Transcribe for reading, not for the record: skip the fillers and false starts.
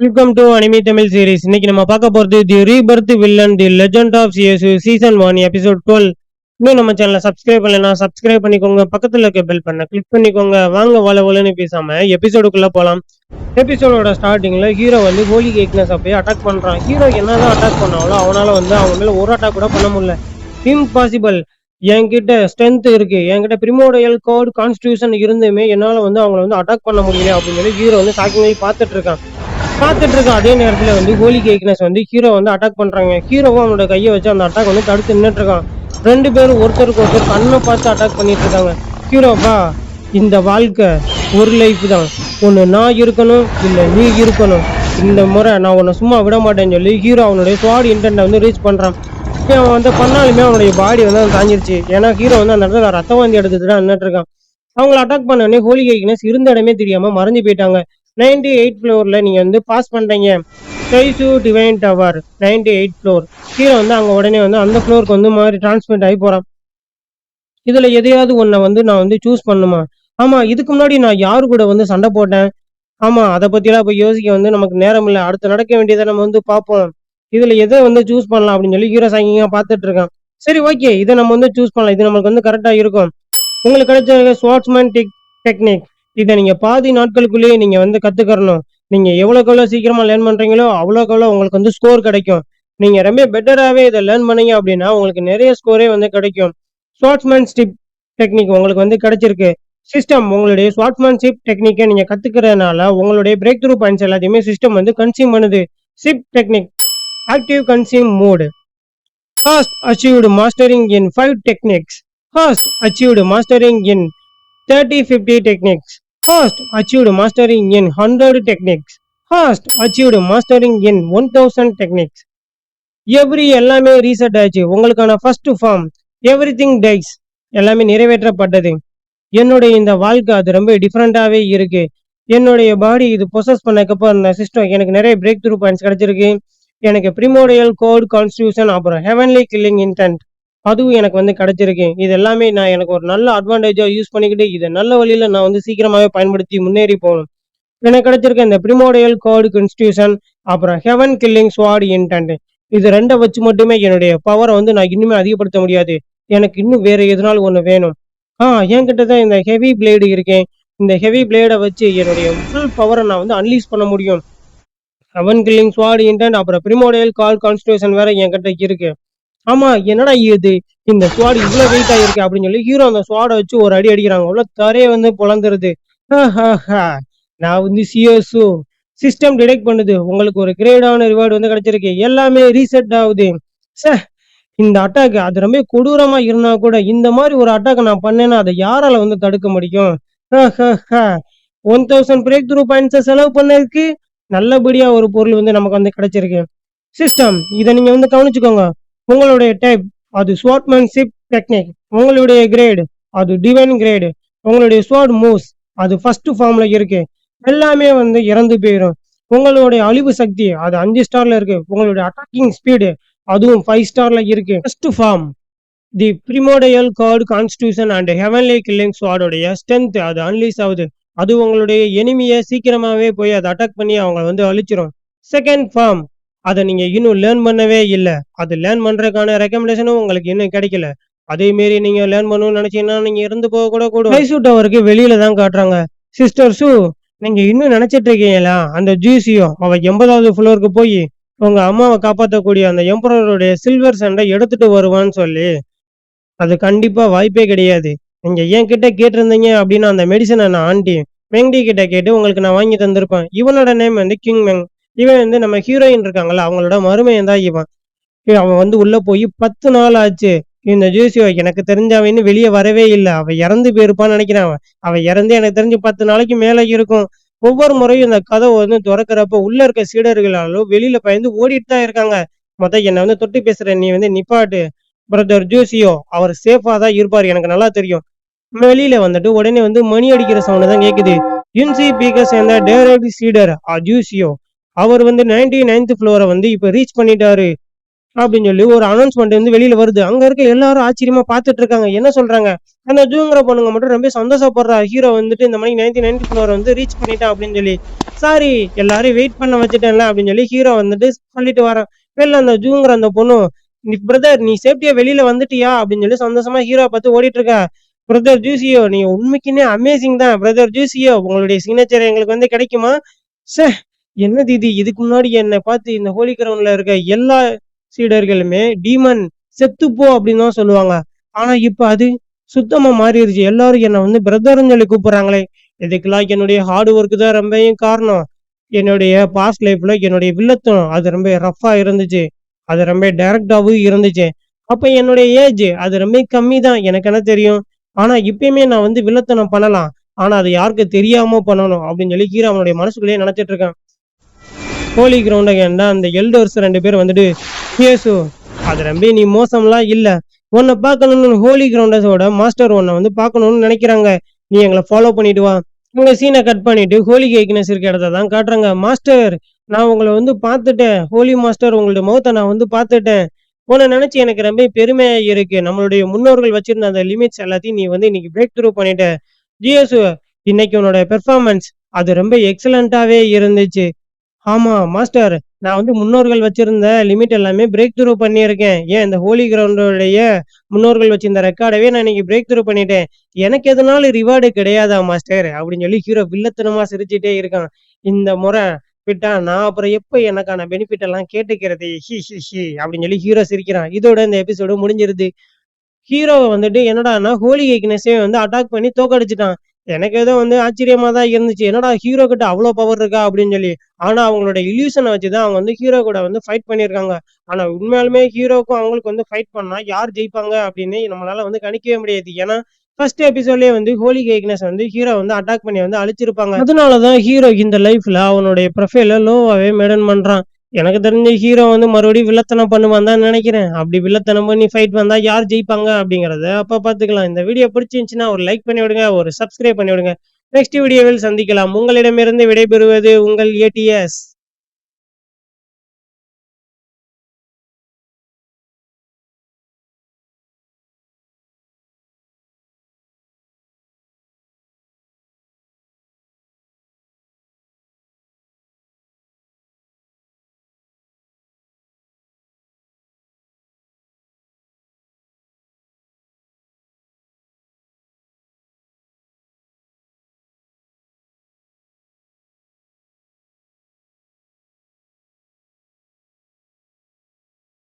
Welcome to anime Tamil series. இன்னைக்கு நம்ம பார்க்க போறது the rebirth villain the legend of C S season 1 episode 12. இன்னும் நம்ம சேனலை சப்ஸ்கிரைப் பண்ணலனா சப்ஸ்கிரைப் பண்ணிக்கோங்க, பக்கத்துல இருக்க பெல் பண்ண கிளிக் பண்ணிக்கோங்க. வாங்க வளன்னு பேசாம எபிசோடுக்குள்ள போலாம். எபிசோடோட ஸ்டார்டிங்ல ஹீரோ வந்து ஹோலி கேக்னஸ் போய் அட்டாக் பண்றான். ஹீரோ என்னதான் அட்டாக் பண்ணாலும் அவனால வந்து அவங்க மேல ஒரு அட்டாக் கூட பண்ண முடியல. இம்பாசிபிள், என்கிட்ட ஸ்ட்ரென்த் இருக்கு, என்கிட்ட பிரிமோடியல் கோட் கான்ஸ்டியூஷன் இருந்துமே என்னால வந்து அவங்களை வந்து அட்டாக் பண்ண முடியல அப்படின்னு சொல்லி ஹீரோ வந்து ஷாக்கிங்லி பார்த்துட்டு இருக்கான். அதே நேரத்துல வந்து ஹோலி கேக்னஸ் வந்து ஹீரோ வந்து அட்டாக் பண்றாங்க. ஹீரோவும் அவனோட கையை வச்சு அந்த அட்டாக் வந்து தடுத்து நின்றுட்டு இருக்கான். ரெண்டு பேரும் ஒருத்தருக்கு ஒருத்தர் கண்ணை பார்த்து அட்டாக் பண்ணிட்டு இருக்காங்க. ஹீரோப்பா, இந்த வாழ்க்கை ஒரு லைஃப் தான், ஒன்று நான் இருக்கணும் இல்லை நீ இருக்கணும், இந்த முறை நான் உன்னை சும்மா விட மாட்டேன்னு சொல்லி ஹீரோ அவனுடைய ஸ்வாட் இன்டென்ட்டை வந்து ரீச் பண்றான். அவன் வந்து பண்ணாலுமே அவனுடைய பாடி வந்து தாங்கிருச்சு. ஏன்னா ஹீரோ வந்து அந்த இடத்துல ரத்த வாந்தி எடுத்துட்டு தான் நின்றுட்டு இருக்கான். அவங்களை அட்டாக் பண்ண உடனே ஹோலி கேக்னஸ் இருந்த இடமே தெரியாம மறைஞ்சு போயிட்டாங்க. 98 ஃப்ளோர்ல நீங்க வந்து பாஸ் பண்றீங்க. கைசு டிவைன் டவர் 98 ஃப்ளோர். கீழே வந்து அங்க உடனே வந்து அந்த ஃப்ளோருக்கு வந்து மாதிரி டிரான்ஸ்மிட் ஆகி போறான். இதுல எதையாவது ஒன்ன வந்து நான் வந்து சூஸ் பண்ணுமா? ஆமா, இதுக்கு முன்னாடி நான் யாரு கூட வந்து சண்டை போட்டேன்? ஆமா, அதை பத்தியெல்லாம் போய் யோசிக்க வந்து நமக்கு நேரம் இல்லை. அடுத்து நடக்க வேண்டியதை நம்ம வந்து பார்ப்போம். இதுல எதை வந்து சூஸ் பண்ணலாம் அப்படின்னு சொல்லி ஹீரோ சாங்கிங்க பார்த்துட்டு இருக்கான். சரி, ஓகே, இதை நம்ம வந்து சூஸ் பண்ணலாம், இது நமக்கு வந்து கரெக்டா இருக்கும். உங்களுக்கு கிடைச்ச ஸ்வாட்ஸ்மேன் டெக்னிக், இதை நீங்க பாதி நாட்களுக்குள்ளேயே நீங்க வந்து கத்துக்கறணும். நீங்க எவ்வளோக்கு சீக்கிரமா லேர்ன் பண்றீங்களோ அவ்வளோக்கு உங்களுக்கு வந்து ஸ்கோர் கிடைக்கும். நீங்க ரொம்ப பெட்டராகவே இதை லேர்ன் பண்ணீங்க அப்படின்னா உங்களுக்கு நிறைய ஸ்கோரே வந்து கிடைக்கும். ஸ்வாட்ஸ்மேன்ஷிப் டெக்னிக் உங்களுக்கு வந்து கிடைச்சிருக்கு. சிஸ்டம் உங்களுடைய ஸ்வாட்ஸ்மேன்ஷிப் டெக்னிக்கை நீங்க கத்துக்கிறதுனால உங்களுடைய பிரேக் த்ரூ பாயிண்ட்ஸ் எல்லாத்தையுமே சிஸ்டம் வந்து கன்சியூம் பண்ணுது. Ship technique active consume mode. First achieved mastering in 5 techniques. First achieved mastering in 30-50 techniques. First achieved mastering in 100 techniques. First achieved mastering in 1000 techniques. Every எல்லாமே reset ஆச்சு. உங்களுக்கான first form everything dies எல்லாமே நிறைவேற்றப்பட்டது. என்னுடைய இந்த வாழ்க்கை அது ரொம்ப டிஃப்ரெண்டாகவே இருக்கு. என்னுடைய பாடி இது ப்ரொசஸ் பண்ணக்கப்போ அந்த சிஸ்டம் எனக்கு நிறைய பிரேக் த்ரூ பாயிண்ட்ஸ் கிடைச்சிருக்கு. எனக்கு பிரிமோடியல் கோட் கான்ஸ்டியூஷன் அப்புறம் ஹெவன்லி கில்லிங் இன்டென்ட் அதுவும் எனக்கு வந்து கிடைச்சிருக்கு. இது எல்லாமே நான் எனக்கு ஒரு நல்ல அட்வான்டேஜா யூஸ் பண்ணிக்கிட்டு இதை நல்ல வழியில நான் வந்து சீக்கிரமாவே பயன்படுத்தி முன்னேறி போகணும். எனக்கு கிடைச்சிருக்க இந்த பிரிமோடியல் கோட் கான்ஸ்டியூஷன் அப்புறம் ஹெவன் கில்லிங் ஸ்வாட் இன்டென்ட், இது ரெண்டை வச்சு மட்டுமே என்னுடைய பவரை வந்து நான் இன்னுமே அதிகப்படுத்த முடியாது. எனக்கு இன்னும் வேற எதனாலும் ஒன்று வேணும். என்கிட்ட தான் இந்த ஹெவி பிளேடு இருக்கேன். இந்த ஹெவி பிளேடை வச்சு என்னுடைய ஃபுல் பவரை நான் வந்து அன்லீஸ் பண்ண முடியும். ஹெவன் கில்லிங் ஸ்வாட் இன்டென்ட் அப்புறம் பிரிமோடியல் கால் கான்ஸ்டியூஷன் வேற என்கிட்ட இருக்கு. ஆமா, என்னடா இது, இந்த ஸ்வாட் இவ்வளவு வெயிட் ஆயிருக்கு அப்படின்னு சொல்லி ஹீரோ அந்த ஸ்வாடை வச்சு ஒரு அடி அடிக்கிறாங்க. அவ்வளவு தரையை வந்து பொழந்துருது. நான் வந்து சிஎஸ்ஓ சிஸ்டம் டிடெக்ட் பண்ணுது, உங்களுக்கு ஒரு கிரேடான ரிவார்டு வந்து கிடைச்சிருக்கு, எல்லாமே ரீசெட் ஆகுது. இந்த அட்டாக் அது ரொம்ப கொடூரமா இருந்தா கூட இந்த மாதிரி ஒரு அட்டாக் நான் பண்ணேன்னா அதை யாரால வந்து தடுக்க முடியும்? 1000 பிரேக் த்ரூ பாயிண்ட்ஸ் செலவு பண்ணதுக்கு நல்லபடியா ஒரு பொருள் வந்து நமக்கு வந்து கிடைச்சிருக்கு. சிஸ்டம், இதை நீங்க வந்து கவனிச்சுக்கோங்க. உங்களுடைய டைப் அது ஸ்வாட்மேன்ஷிப் டெக்னிக், உங்களுடைய கிரேடு அது டிவைன் கிரேடு, உங்களுடைய ஸ்வாட் மூவ்ஸ் அது ஃபர்ஸ்ட் ஃபார்ம்ல இருக்கு, எல்லாமே வந்து இறந்து போயிடும். உங்களுடைய அழிவு சக்தி அது 5 ஸ்டார்ல இருக்கு. உங்களுடைய அட்டாக்கிங் ஸ்பீடு அதுவும் 5 ஸ்டார்ல இருக்கு. First form the primordial card constitution and heavenly killing ஸ்வாடோடைய ஸ்ட்ரென்த் அது அன்லீஸ் ஆகுது. அது உங்களுடைய எனிமியை சீக்கிரமாவே போய் அதை அட்டாக் பண்ணி அவங்க வந்து அழிச்சிரும். செகண்ட் ஃபார்ம் அதை நீங்க இன்னும் லேர்ன் பண்ணவே இல்லை. அது லேர்ன் பண்றதுக்கான ரெக்கமெண்டேஷனும் உங்களுக்கு இன்னும் கிடைக்கல. அதே மாரி நீங்க லேர்ன் பண்ணணும்னு நினைச்சீங்கன்னா நீங்க இருந்து போக கூட கூடும். கைசு டவருக்கு வெளியில தான் காட்டுறாங்க. சிஸ்டர் சு, நீங்க இன்னும் நினைச்சிட்டு இருக்கீங்களா அந்த ஜூசியோ அவ 80வது ஃப்ளோருக்கு போய் உங்க அம்மாவை காப்பாற்றக்கூடிய அந்த எம்பரருடைய சில்வர் சண்டை எடுத்துட்டு வருவான்னு சொல்லி? அது கண்டிப்பா வாய்ப்பே கிடையாது. நீங்க என் கிட்ட கேட்டிருந்தீங்க அப்படின்னா அந்த மெடிசனை நான் ஆண்டி மெங்டி கிட்ட கேட்டு உங்களுக்கு நான் வாங்கி தந்திருப்பேன். இவனோட நேம் வந்து கிங் மெங். இவன் வந்து நம்ம ஹீரோயின் இருக்காங்கல்ல அவங்களோட மருமையன் தான் இவன். அவன் வந்து உள்ள போய் 10 நாள் ஆச்சு. இந்த ஜூசியோ எனக்கு தெரிஞ்ச அவன் இன்னும் வெளியே வரவே இல்லை. அவன் இறந்து போயிருப்பான்னு நினைக்கிறேன். அவன் இறந்து எனக்கு தெரிஞ்சு 10 நாளைக்கு மேல இருக்கும். ஒவ்வொரு முறையும் இந்த கதவை வந்து திறக்கிறப்ப உள்ள இருக்க சீடர்களாலும் வெளியில பயந்து ஓடிட்டு தான் இருக்காங்க. என்னை வந்து தொட்டு பேசுற நீ வந்து நிப்பாட்டு. பிரதர் ஜூசியோ அவர் சேஃபா தான் இருப்பாரு, எனக்கு நல்லா தெரியும். வெளியில வந்துட்டு உடனே வந்து மணி அடிக்கிற சவுண்ட் தான் கேக்குது. யுன்சி பீக்க சேர்ந்த டைரக்ட் சீடர் ஜூசியோ அவர் வந்து 99th ஃப்ளோரை வந்து இப்ப ரீச் பண்ணிட்டாரு அப்படின்னு சொல்லி ஒரு அனௌன்ஸ்மெண்ட் வந்து வெளியில வருது. அங்க இருக்க எல்லாரும் ஆச்சரியமா பார்த்துட்டு இருக்காங்க. என்ன சொல்றாங்க? அந்த ஜூங்கிற பொண்ணுங்க மட்டும் ரொம்ப சந்தோஷப்படுறா. ஹீரோ வந்துட்டு இந்த மாதிரி 99 ஃப்ளோர் வந்து ரீச் பண்ணிட்டான் அப்படின்னு சொல்லி. சாரி எல்லாரையும் வெயிட் பண்ண வச்சுட்டேன்ல அப்படின்னு சொல்லி ஹீரோ வந்துட்டு சொல்லிட்டு வரான். வெளில அந்த ஜூங்கிற அந்த பொண்ணும், "நீ பிரதர் நீ சேஃப்டியா வெளியில வந்துட்டியா?" அப்படின்னு சொல்லி சந்தோஷமா ஹீரோவ பார்த்து ஓடிட்டு இருக்கா. பிரதர் ஜூசியோ நீங்க உண்மைக்குமே அமேசிங் தான். பிரதர் ஜூசியோ உங்களுடைய சிக்னேச்சர் எங்களுக்கு வந்து கிடைக்குமா? ச்சே! என்னது இது? இதுக்கு முன்னாடி என்ன பார்த்து இந்த ஹோலி கிரவுண்ட்ல இருக்க எல்லா சீடர்களுமே டீமன் செத்துப்போ அப்படின்னு தான் சொல்லுவாங்க. ஆனா இப்ப அது சுத்தமா மாறிருச்சு. எல்லாரும் என்ன வந்து பிரதர்ன்னு சொல்லி கூப்பிடுறாங்களே. இதுக்கெல்லாம் என்னுடைய ஹார்ட் ஒர்க் தான் ரொம்பவும் காரணம். என்னுடைய பாஸ்ட் லைஃப்ல என்னுடைய வில்லத்தனம் அது ரொம்ப ரஃப்பா இருந்துச்சு. அது ரொம்ப டைரக்டாவும் இருந்துச்சு. அப்ப என்னுடைய ஏஜ் அது ரொம்ப கம்மி தான். எனக்கு என்ன தெரியும்? ஆனா இப்பயுமே நான் வந்து வில்லத்தனம் பண்ணலாம். ஆனா அது யாருக்கும் தெரியாம பண்ணணும் அப்படின்னு சொல்லி ஹீரோ அவனுடைய மனசுக்குள்ளேயே நினைச்சிட்டு இருக்கான். ஹோலி கிரவுண்ட் ஏன்டா அந்த எல்டர்ஸ் 2 பேர் வந்துட்டு, "இயேசு அது ரொம்ப நீ மோசம்லாம் இல்ல. உன்னை பார்க்கணும்னு ஹோலி கிரவுண்டர்ஸோட மாஸ்டர் உன்னை வந்து பார்க்கணும்னு நினைக்கிறாங்க. நீ எங்களை ஃபாலோ பண்ணிட்டு வா." உங்க சீனை கட் பண்ணிட்டு ஹோலி கேக்னஸ் இருக்க இடத்த தான் காட்டுறாங்க. "மாஸ்டர் நான் உங்களை வந்து பார்த்துட்டேன். ஹோலி மாஸ்டர் உங்களுடைய முகத்தை நான் வந்து பார்த்துட்டேன். உன்னை நினைச்சு எனக்கு ரொம்ப பெருமையா இருக்கு. நம்மளுடைய முன்னோர்கள் வச்சிருந்த அந்த லிமிட்ஸ் எல்லாத்தையும் நீ வந்து இன்னைக்கு பிரேக் த்ரூ பண்ணிட்ட. ஜியேசு இன்னைக்கு உன்னோட பெர்ஃபார்மன்ஸ் அது ரொம்ப எக்ஸலண்டாவே இருந்துச்சு. ஆமா மாஸ்டர். நான் வந்து முன்னோர்கள் வச்சிருந்த லிமிட் எல்லாமே பிரேக் த்ரூ பண்ணியிருக்கேன். ஏன் இந்த ஹோலி கிரவுண்டோடைய முன்னோர்கள் வச்சிருந்த ரெக்கார்டவே நான் இன்னைக்கு பிரேக் த்ரூ பண்ணிட்டேன். எனக்கு எதுனாலும் ரிவார்டு கிடையாதா மாஸ்டர்?" அப்படின்னு சொல்லி ஹீரோ வில்லத்தனமா சிரிச்சுட்டே இருக்கான். இந்த முறை விட்டா நான் அப்புறம் எப்ப எனக்கான பெனிஃபிட் எல்லாம் கேட்டுக்கிறது? ஹி ஹி ஹி அப்படின்னு சொல்லி ஹீரோ சிரிக்கிறான். இதோட இந்த எபிசோடு முடிஞ்சிருது. ஹீரோவ வந்துட்டு என்னடான்னா ஹோலி வீக்னஸே வந்து அட்டாக் பண்ணி தோக்கடிச்சுட்டான். எனக்கு ஏதோ வந்து ஆச்சரியமா தான் இருந்துச்சு. என்னடா ஹீரோ கிட்ட அவ்ளோ பவர் இருக்கா அப்படின்னு சொல்லி. ஆனா அவங்களோட இல்யூஷன வச்சு தான் அவங்க வந்து ஹீரோ கூட வந்து ஃபைட் பண்ணியிருக்காங்க. ஆனா உண்மையாலுமே ஹீரோக்கும் அவங்களுக்கு வந்து ஃபைட் பண்ணா யார் ஜெயிப்பாங்க அப்படின்னு நம்மளால வந்து கணிக்கவே முடியாது. ஏன்னா ஃபர்ஸ்ட் எபிசோட்லயே வந்து ஹோலி வீக்னஸ் வந்து ஹீரோ வந்து அட்டாக் பண்ணி வந்து அழிச்சிருப்பாங்க. அதனால தான் ஹீரோ இந்த லைஃப்ல அவனுடைய ப்ரொஃபைல லோவாவே மெயின்டெயின் பண்றான். எனக்கு தெரிஞ்சு ஹீரோ வந்து மறுபடியும் வில்லத்தனம் பண்ணுவான் தான் நினைக்கிறேன். அப்படி வில்லத்தனம் பண்ணி ஃபைட் வந்தா யார் ஜெயிப்பாங்க அப்படிங்கிறத அப்ப பார்த்துக்கலாம். இந்த வீடியோ பிடிச்சிருந்துச்சுன்னா ஒரு லைக் பண்ணி விடுங்க, ஒரு சப்ஸ்கிரைப் பண்ணி விடுங்க. நெக்ஸ்ட் வீடியோவில் சந்திக்கலாம். உங்களிடமிருந்து விடைபெறுவது உங்கள் ஏடிஎஸ்.